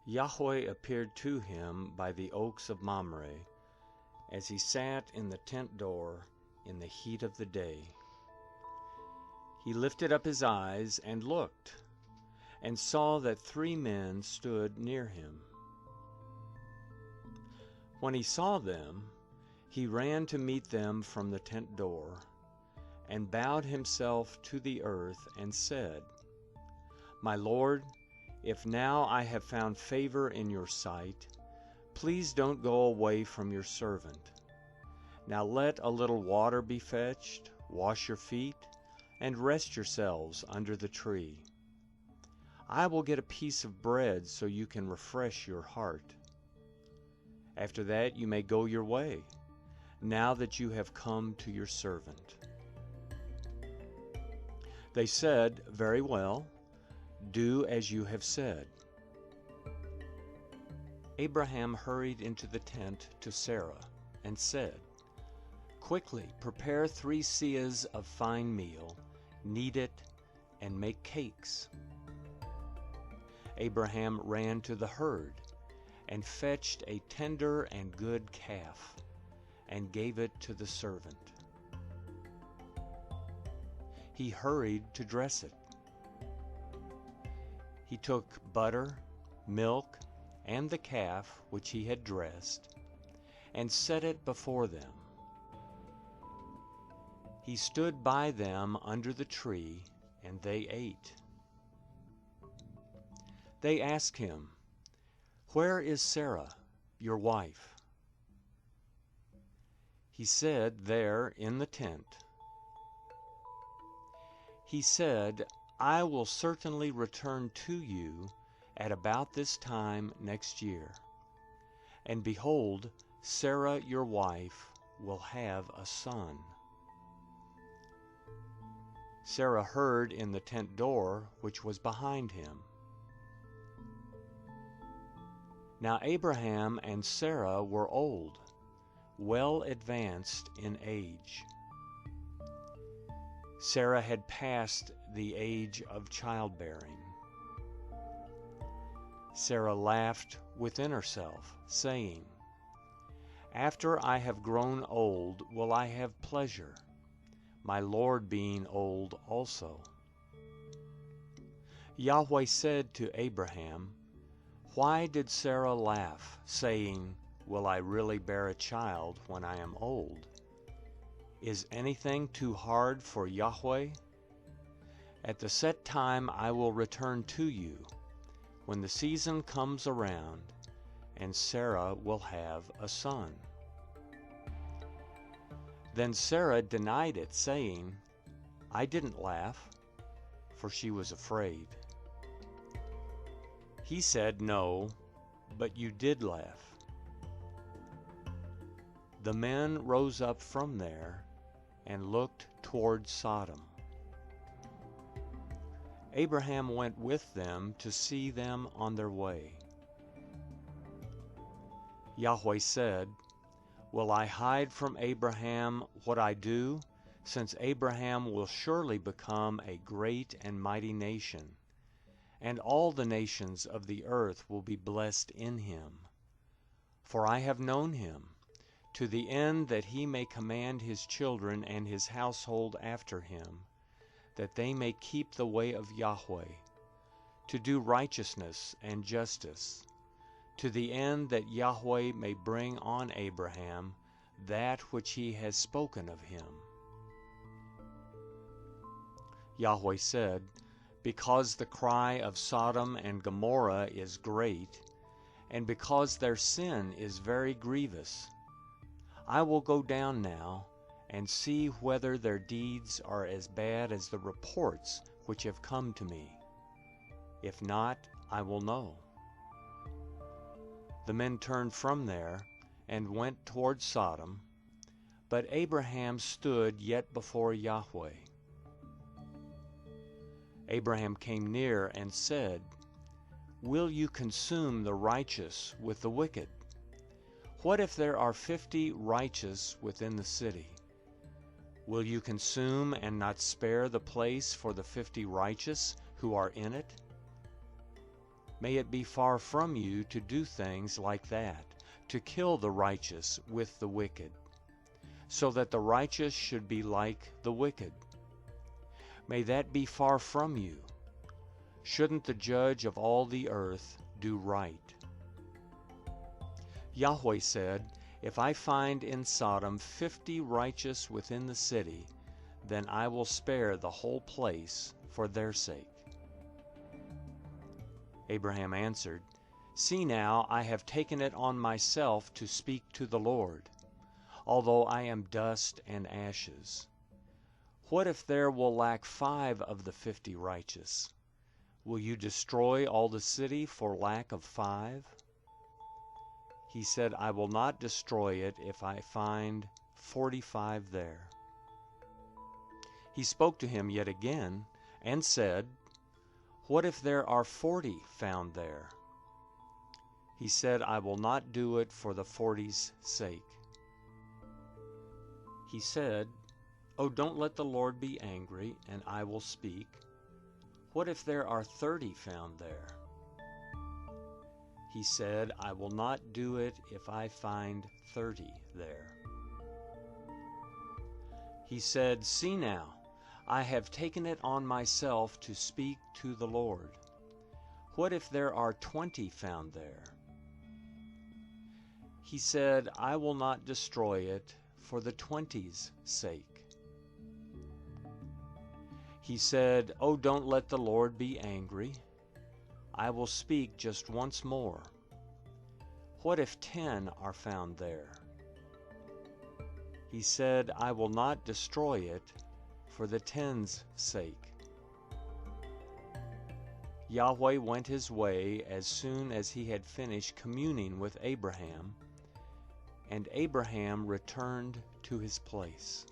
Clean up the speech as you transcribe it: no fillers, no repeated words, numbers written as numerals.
Yahweh appeared to him by the oaks of Mamre, as he sat in the tent door in the heat of the day. He lifted up his eyes and looked, and saw that 3 men stood near him. When he saw them, he ran to meet them from the tent door, and bowed himself to the earth and said, "My Lord, if now I have found favor in your sight, please don't go away from your servant. Now let a little water be fetched, wash your feet, and rest yourselves under the tree. I will get a piece of bread so you can refresh your heart. After that you may go your way, now that you have come to your servant." They said, "Very well, do as you have said." Abraham hurried into the tent to Sarah and said, "Quickly prepare 3 seahs of fine meal, knead it, and make cakes." Abraham ran to the herd and fetched a tender and good calf and gave it to the servant. He hurried to dress it. He took butter, milk, and the calf which he had dressed, and set it before them. He stood by them under the tree, and they ate. They asked him, "Where is Sarah, your wife?" He said, "There in the tent." He said, "I will certainly return to you at about this time next year, and behold, Sarah your wife will have a son." Sarah heard in the tent door which was behind him. Now Abraham and Sarah were old, well advanced in age. Sarah had passed the age of childbearing. Sarah laughed within herself, saying, "After I have grown old will I have pleasure, my Lord being old also." Yahweh said to Abraham, "Why did Sarah laugh, saying, 'Will I really bear a child when I am old?' Is anything too hard for Yahweh? At the set time I will return to you, when the season comes around, and Sarah will have a son." Then Sarah denied it, saying, "I didn't laugh," for she was afraid. He said, "No, but you did laugh." The men rose up from there and looked toward Sodom. Abraham went with them to see them on their way. Yahweh said, "Will I hide from Abraham what I do, since Abraham will surely become a great and mighty nation, and all the nations of the earth will be blessed in him? For I have known him, to the end that he may command his children and his household after him, that they may keep the way of Yahweh, to do righteousness and justice, to the end that Yahweh may bring on Abraham that which he has spoken of him." Yahweh said, "Because the cry of Sodom and Gomorrah is great, and because their sin is very grievous, I will go down now and see whether their deeds are as bad as the reports which have come to me. If not, I will know." The men turned from there and went toward Sodom, but Abraham stood yet before Yahweh. Abraham came near and said, "Will you consume the righteous with the wicked? What if there are 50 righteous within the city? Will you consume and not spare the place for the 50 righteous who are in it?" May it be far from you to do things like that, to kill the righteous with the wicked, so that the righteous should be like the wicked. May that be far from you. Shouldn't the judge of all the earth do right? Yahweh said, if I find in Sodom 50 righteous within the city, then I will spare the whole place for their sake. Abraham answered, See now, I have taken it on myself to speak to the Lord, although I am dust and ashes. What if there will lack 5 of the 50 righteous? Will you destroy all the city for lack of 5? He said, I will not destroy it if I find 45 there. He spoke to him yet again and said, What if there are 40 found there? He said, I will not do it for the 40's sake. He said, Oh, don't let the Lord be angry, and I will speak. What if there are 30 found there? He said, I will not do it if I find 30 there. He said, See now, I have taken it on myself to speak to the Lord. What if there are 20 found there? He said, I will not destroy it for the 20's sake. He said, Oh, don't let the Lord be angry. I will speak just once more. What if 10 are found there? He said, I will not destroy it for the 10's sake. Yahweh went his way as soon as he had finished communing with Abraham, and Abraham returned to his place.